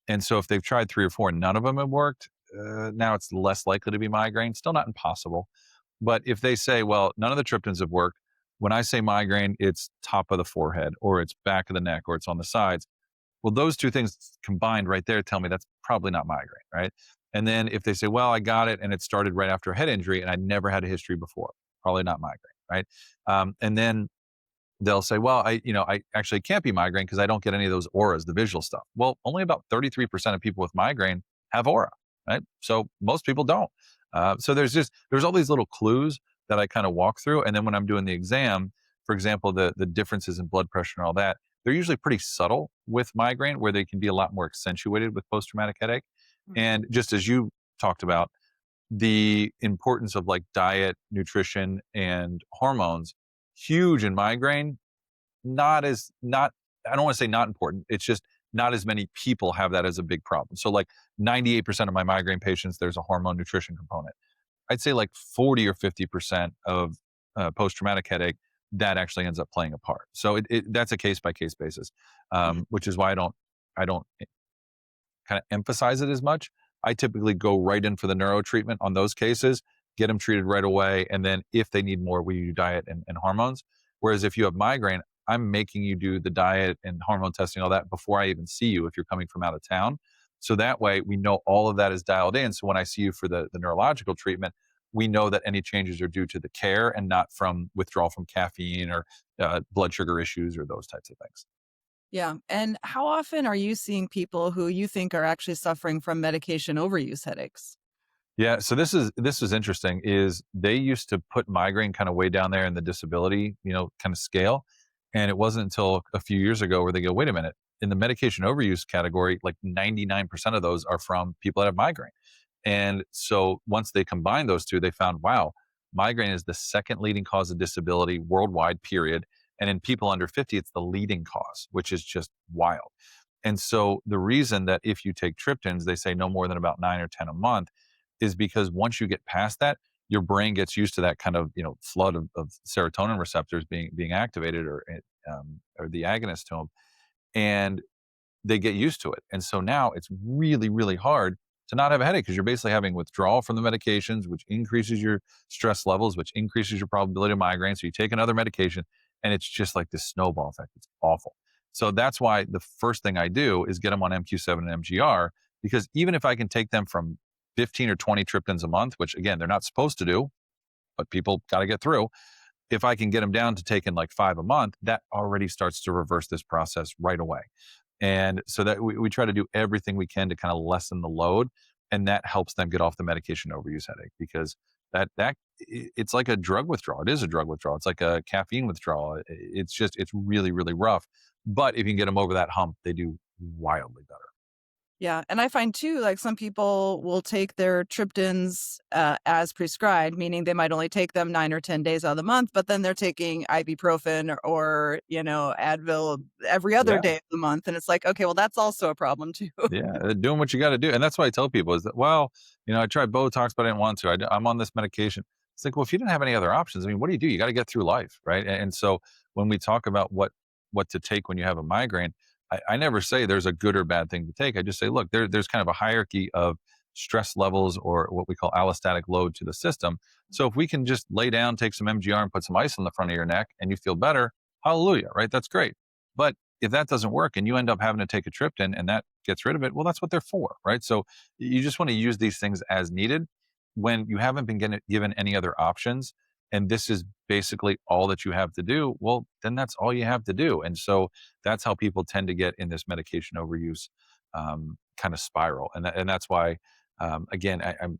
And so if they've tried 3 or 4 and none of them have worked, now it's less likely to be migraine. Still not impossible. But if they say, well, none of the triptans have worked, when I say migraine, it's top of the forehead or it's back of the neck or it's on the sides. Well, those 2 things combined right there tell me that's probably not migraine, right? And then if they say, well, I got it and it started right after a head injury and I never had a history before, probably not migraine, right? And then they'll say, well, I actually can't be migraine because I don't get any of those auras, the visual stuff. Well, only about 33% of people with migraine have aura, right? So most people don't. So there's all these little clues that I kind of walk through. And then when I'm doing the exam, for example, the differences in blood pressure and all that, they're usually pretty subtle with migraine where they can be a lot more accentuated with post-traumatic headache. Mhm. And just as you talked about, the importance of like diet, nutrition, and hormones, huge in migraine, not as not I don't want to say not important. It's just not as many people have that as a big problem. So like 98% of my migraine patients, there's a hormone nutrition component. I'd say like 40 or 50% of post-traumatic headache that actually ends up playing a part. So that's a case by case basis, Mhm. which is why I don't kind of emphasize it as much. I typically go right in for the neuro treatment on those cases, get them treated right away. And then if they need more, we do diet and hormones. Whereas if you have migraine, I'm making you do the diet and hormone testing, all that before I even see you if you're coming from out of town. So that way we know all of that is dialed in. So when I see you for the neurological treatment, we know that any changes are due to the care and not from withdrawal from caffeine or blood sugar issues or those types of things. Yeah. And how often are you seeing people who you think are actually suffering from medication overuse headaches? Yeah, so this is interesting. Is they used to put migraine kind of way down there in the disability, kind of scale, and it wasn't until a few years ago where they go, wait a minute, in the medication overuse category, like 99% of those are from people that have migraine. And so once they combined those two, they found, wow, migraine is the second leading cause of disability worldwide, period. And in people under 50, it's the leading cause, which is just wild. And so the reason that if you take triptans, they say no more than about 9 or 10 a month is because once you get past that, your brain gets used to that kind of flood of serotonin receptors being activated or the agonist to them, and they get used to it. And so now it's really, really hard to not have a headache because you're basically having withdrawal from the medications, which increases your stress levels, which increases your probability of migraine. So you take another medication and it's just like this snowball effect. It's awful. So that's why the first thing I do is get them on MQ7 and MGR because even if I can take them from 15 or 20 triptans a month, which again, they're not supposed to do, but people got to get through. If I can get them down to taking like 5 a month, that already starts to reverse this process right away. And so that we try to do everything we can to kind of lessen the load. And that helps them get off the medication overuse headache because it's like a drug withdrawal. It is a drug withdrawal. It's like a caffeine withdrawal. It's really, really rough. But if you can get them over that hump, they do wildly better. Yeah, and I find too, like some people will take their triptans as prescribed, meaning they might only take them 9 or 10 days out of the month, but then they're taking ibuprofen or Advil every other Yeah. day of the month, and it's like, okay, well, that's also a problem too. Yeah, doing what you got to do, and that's why I tell people is that, well, I tried Botox, but I didn't want to. I'm on this medication. It's like, well, if you didn't have any other options, I mean, what do? You got to get through life, right? And so when we talk about what to take when you have a migraine, I never say there's a good or bad thing to take. I just say, look, there's kind of a hierarchy of stress levels or what we call allostatic load to the system. So if we can just lay down, take some MGR, and put some ice on the front of your neck, and you feel better, hallelujah, right? That's great. But if that doesn't work and you end up having to take a triptan and that gets rid of it, well, that's what they're for, right? So you just want to use these things as needed when you haven't been given any other options. And this is basically all that you have to do. Well, then that's all you have to do. And so that's how people tend to get in this medication overuse kind of spiral. And that's why, again, I'm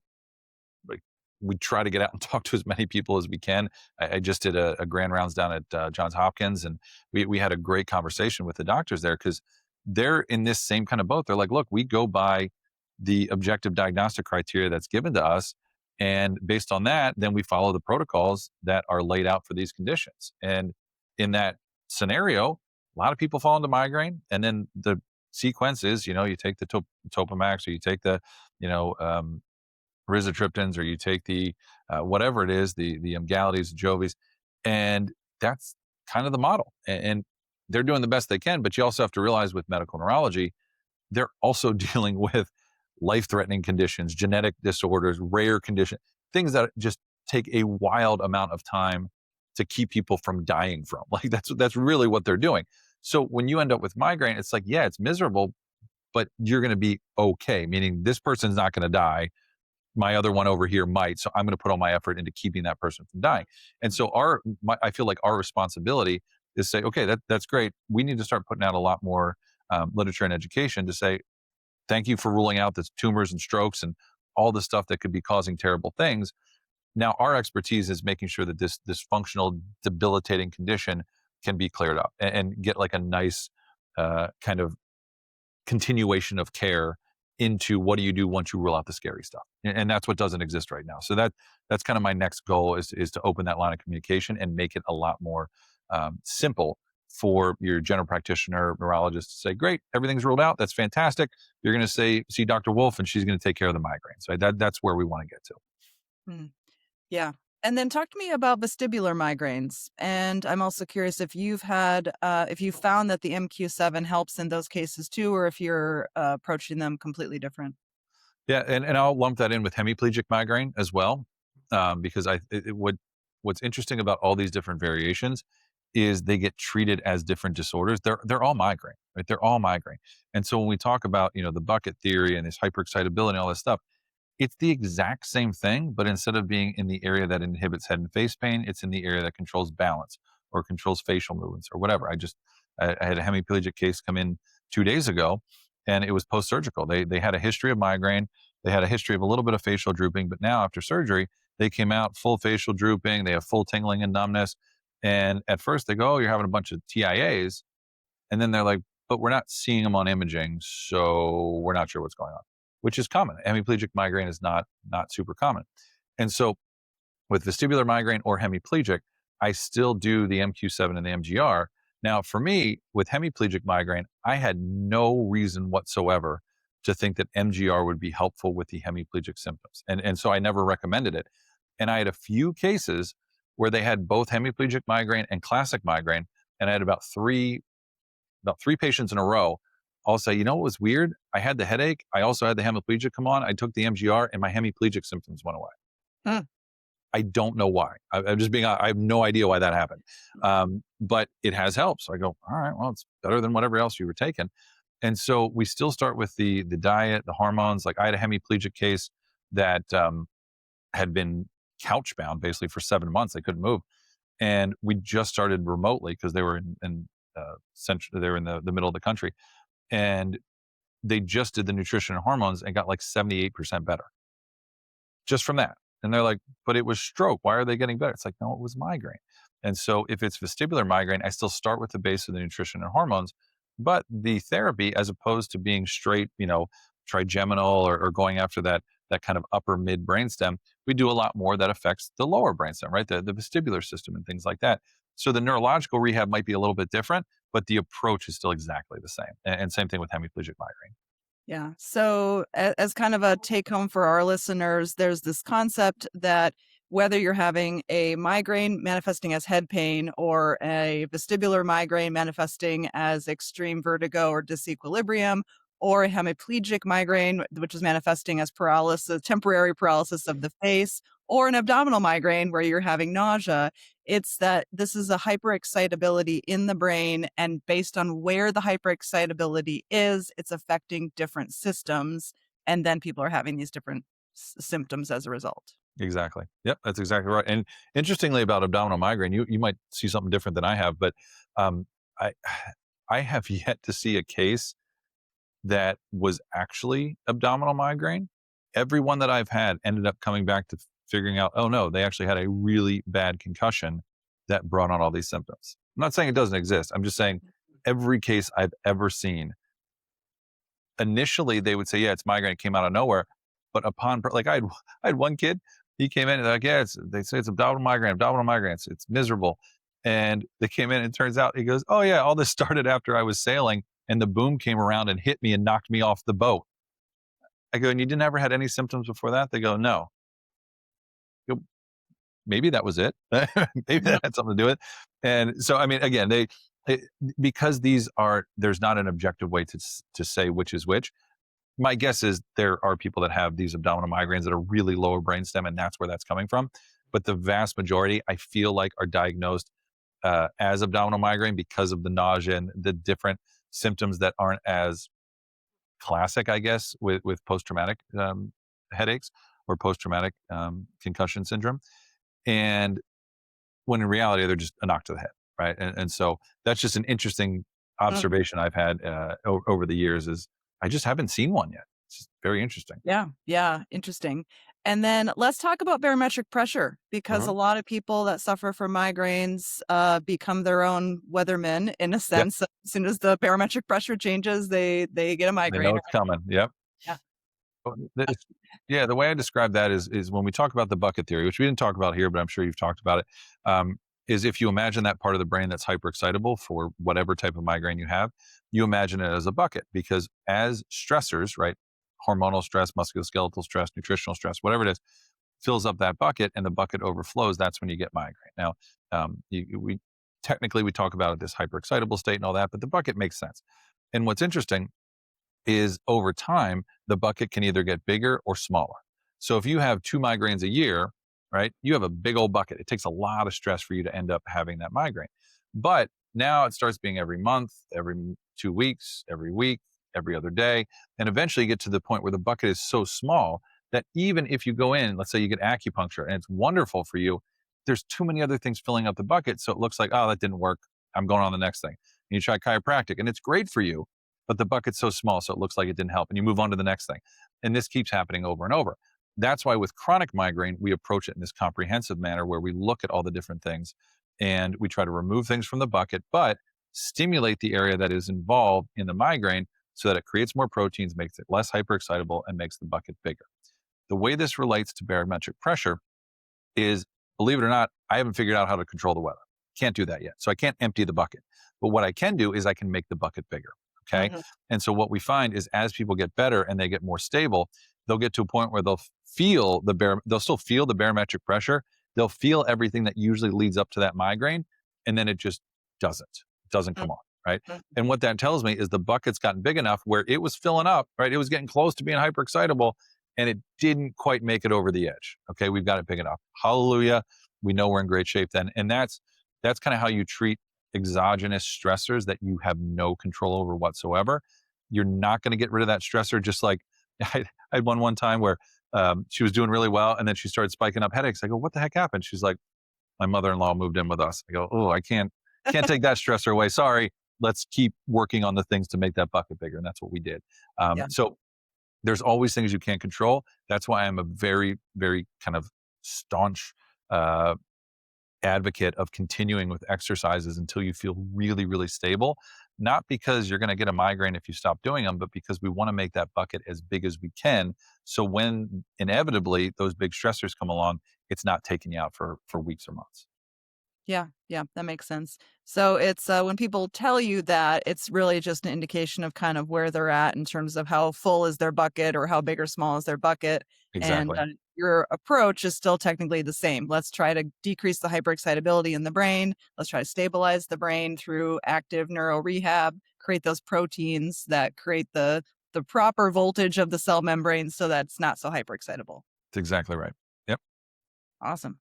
like we try to get out and talk to as many people as we can. I just did a grand rounds down at Johns Hopkins, and we had a great conversation with the doctors there because they're in this same kind of boat. They're like, look, we go by the objective diagnostic criteria that's given to us. And based on that, then we follow the protocols that are laid out for these conditions. And in that scenario, a lot of people fall into migraine. And then the sequence is, you take the topamax, or you take the, you know, rizatriptans, or you take the whatever it is, the Emgalides, Jovies, and that's kind of the model. And they're doing the best they can. But you also have to realize with medical neurology, they're also dealing with life-threatening conditions, genetic disorders, rare conditions, things that just take a wild amount of time to keep people from dying from. Like that's really what they're doing. So when you end up with migraine, it's like, yeah, it's miserable, but you're going to be okay. Meaning this person's not going to die. My other one over here might. So I'm going to put all my effort into keeping that person from dying. And so I feel like our responsibility is say, okay, that's great. We need to start putting out a lot more literature and education to say, thank you for ruling out the tumors and strokes and all the stuff that could be causing terrible things. Now, our expertise is making sure that this dysfunctional, debilitating condition can be cleared up and get like a nice kind of continuation of care into what do you do once you rule out the scary stuff. And that's what doesn't exist right now. So that's kind of my next goal is to open that line of communication and make it a lot more simple for your general practitioner, neurologist to say, great, everything's ruled out. That's fantastic. You're going to see Dr. Wolf and she's going to take care of the migraines. Right? That's where we want to get to. Hmm. Yeah. And then talk to me about vestibular migraines. And I'm also curious if if you found that the MQ7 helps in those cases too, or if you're approaching them completely different. Yeah, and I'll lump that in with hemiplegic migraine as well, because what's interesting about all these different variations is they get treated as different disorders. They're all migraine, right? They're all migraine. And so when we talk about the bucket theory and this hyperexcitability and all this stuff, it's the exact same thing, but instead of being in the area that inhibits head and face pain, it's in the area that controls balance or controls facial movements or whatever. I had a hemiplegic case come in 2 days ago, and it was post-surgical. They had a history of migraine. They had a history of a little bit of facial drooping, but now after surgery, they came out full facial drooping. They have full tingling and numbness. And at first they go, "Oh, you're having a bunch of TIAs," and then they're like, "But we're not seeing them on imaging, so we're not sure what's going on," which is common. Hemiplegic migraine is not super common. And so with vestibular migraine or hemiplegic, I still do the MQ7 and the MGR. Now, for me, with hemiplegic migraine, I had no reason whatsoever to think that MGR would be helpful with the hemiplegic symptoms. And so I never recommended it. And I had a few cases where they had both hemiplegic migraine and classic migraine. And I had about three patients in a row all say, what was weird? I had the headache. I also had the hemiplegic come on. I took the MGR and my hemiplegic symptoms went away. Hmm. I don't know why. I'm just being, I have no idea why that happened. But it has helped. So I go, all right, well, it's better than whatever else you were taking. And so we still start with the diet, the hormones. Like I had a hemiplegic case that had been couch bound basically for 7 months. They couldn't move. And we just started remotely because they were in central, they were in the middle of the country. And they just did the nutrition and hormones and got like 78% better just from that. And they're like, but it was stroke. Why are they getting better? It's like, no, it was migraine. And so if it's vestibular migraine, I still start with the base of the nutrition and hormones, but the therapy, as opposed to being straight, trigeminal or going after that kind of upper mid brainstem, we do a lot more that affects the lower brainstem, right? The vestibular system and things like that. So the neurological rehab might be a little bit different, but the approach is still exactly the same. And same thing with hemiplegic migraine. Yeah. So, as kind of a take home for our listeners, there's this concept that whether you're having a migraine manifesting as head pain or a vestibular migraine manifesting as extreme vertigo or disequilibrium, or a hemiplegic migraine, which is manifesting as paralysis, temporary paralysis of the face, or an abdominal migraine where you're having nausea, it's that this is a hyperexcitability in the brain. And based on where the hyperexcitability is, it's affecting different systems. And then people are having these different symptoms as a result. Exactly. Yep, that's exactly right. And interestingly about abdominal migraine, you might see something different than I have, but um, I I have yet to see a case that was actually abdominal migraine. Everyone that I've had ended up coming back to figuring out, oh no, they actually had a really bad concussion that brought on all these symptoms. I'm not saying it doesn't exist. I'm just saying every case I've ever seen, initially they would say, yeah, it's migraine. It came out of nowhere. But like I had one kid, he came in and like, yeah, they say it's abdominal migraine. It's miserable. And they came in and it turns out he goes, oh yeah, all this started after I was sailing and the boom came around and hit me and knocked me off the boat. I go, and you didn't ever had any symptoms before that? They go, no. I go, maybe that was it. Maybe that had something to do with it. And so, I mean, again, they because there's not an objective way to say which is which. My guess is there are people that have these abdominal migraines that are really lower brainstem, and that's where that's coming from. But the vast majority, I feel like, are diagnosed as abdominal migraine because of the nausea and the different symptoms that aren't as classic, I guess, with post-traumatic headaches or post-traumatic concussion syndrome. And when in reality, they're just a knock to the head, right? And so that's just an interesting Mm. observation I've had over the years is I just haven't seen one yet. It's just very interesting. Yeah, yeah, interesting. And then let's talk about barometric pressure because a Mhm. lot of people that suffer from migraines become their own weathermen in a Yep. sense. As soon as the barometric pressure changes, they get a They migraine. know it's coming. Yep. Yeah. Well, yeah, the way I describe that is when we talk about the bucket theory, which we didn't talk about here, but I'm sure you've talked about it, is if you imagine that part of the brain that's hyperexcitable for whatever type of migraine you have, you imagine it as a bucket because as stressors, right, hormonal stress, musculoskeletal stress, nutritional stress, whatever it is, fills up that bucket and the bucket overflows, that's when you get migraine. Now, we technically we talk about it this hyperexcitable state and all that, but the bucket makes sense. And what's interesting is over time, the bucket can either get bigger or smaller. So if you have 2 migraines a year, right, you have a big old bucket. It takes a lot of stress for you to end up having that migraine. But now it starts being every month, every 2 weeks, every week, every other day. And eventually you get to the point where the bucket is so small that even if you go in, let's say you get acupuncture and it's wonderful for you, there's too many other things filling up the bucket. So it looks like, oh, that didn't work. I'm going on the next thing. And you try chiropractic and it's great for you, but the bucket's so small, so it looks like it didn't help. And you move on to the next thing. And this keeps happening over and over. That's why with chronic migraine, we approach it in this comprehensive manner where we look at all the different things and we try to remove things from the bucket, but stimulate the area that is involved in the migraine so that it creates more proteins, makes it less hyperexcitable, and makes the bucket bigger. The way this relates to barometric pressure is, believe it or not, I haven't figured out how to control the weather. Can't do that yet. So I can't empty the bucket. But what I can do is I can make the bucket bigger. Okay. Mhm. And so what we find is as people get better and they get more stable, they'll get to a point where they'll still feel the barometric pressure. They'll feel everything that usually leads up to that migraine. And then it just doesn't come on. Right. Mhm. And what that tells me is the bucket's gotten big enough where it was filling up, right? It was getting close to being hyperexcitable and it didn't quite make it over the edge. Okay. We've got it big enough. Hallelujah. We know we're in great shape then. And that's kind of how you treat exogenous stressors that you have no control over whatsoever. You're not going to get rid of that stressor. Just like I had one time where she was doing really well and then she started spiking up headaches. I go, what the heck happened? She's like, my mother-in-law moved in with us. I go, oh, I can't take that stressor away. Sorry. Let's keep working on the things to make that bucket bigger. And that's what we did. Yeah. So there's always things you can't control. That's why I'm a very, very kind of staunch uh, advocate of continuing with exercises until you feel really, really stable. Not because you're going to get a migraine if you stop doing them, but because we want to make that bucket as big as we can. So when inevitably those big stressors come along, it's not taking you out for weeks or months. Yeah, yeah, that makes sense. So it's when people tell you that, it's really just an indication of kind of where they're at in terms of how full is their bucket or how big or small is their bucket. And Exactly. your approach is still technically the same. Let's try to decrease the hyperexcitability in the brain. Let's try to stabilize the brain through active neuro rehab, create those proteins that create the proper voltage of the cell membrane so that it's not so hyperexcitable. That's exactly right. Yep. Awesome.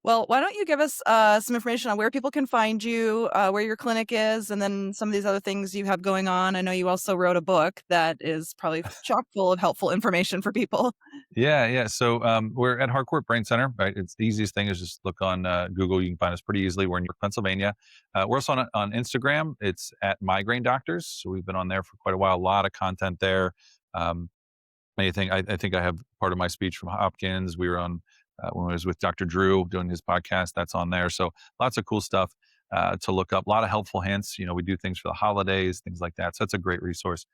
Well, why don't you give us some information on where people can find you, where your clinic is, and then some of these other things you have going on. I know you also wrote a book that is probably chock full of helpful information for people. Yeah, yeah. So we're at Harcourt Brain Center, right? It's the easiest thing is just look on Google. You can find us pretty easily. We're in York, Pennsylvania. We're also on Instagram. It's at Migraine Doctors. So we've been on there for quite a while. A lot of content there. Um, anything. I think I have part of my speech from Hopkins. We were on when I was with Dr. Drew doing his podcast, that's on there. So lots of cool stuff to look up. A lot of helpful hints. We do things for the holidays, things like that. So that's a great resource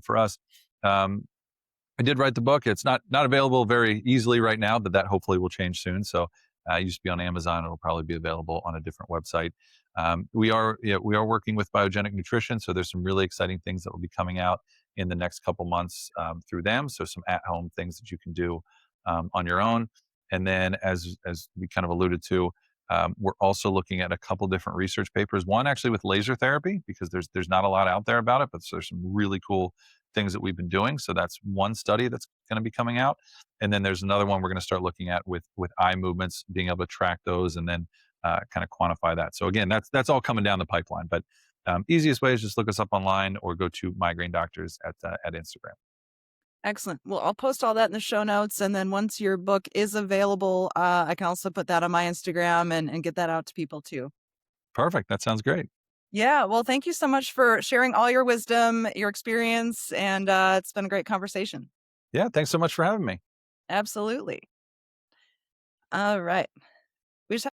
for us. Um, I did write the book. It's not available very easily right now, but that hopefully will change soon. So it used to be on Amazon. It'll probably be available on a different website. We are working with biogenic nutrition, so there's some really exciting things that will be coming out in the next couple months through them. So some at-home things that you can do on your own. And then, as we kind of alluded to, we're also looking at a couple different research papers. One actually with laser therapy, because there's not a lot out there about it, but there's some really cool things that we've been doing. So that's one study that's going to be coming out. And then there's another one we're going to start looking at with eye movements, being able to track those and then kind of quantify that. So again, that's all coming down the pipeline. But easiest way is just look us up online or go to Migraine Doctors at Instagram. Excellent. Well, I'll post all that in the show notes. And then once your book is available, I can also put that on my Instagram and get that out to people too. Perfect. That sounds great. Yeah. Well, thank you so much for sharing all your wisdom, your experience, and it's been a great conversation. Yeah. Thanks so much for having me. Absolutely. All right. We just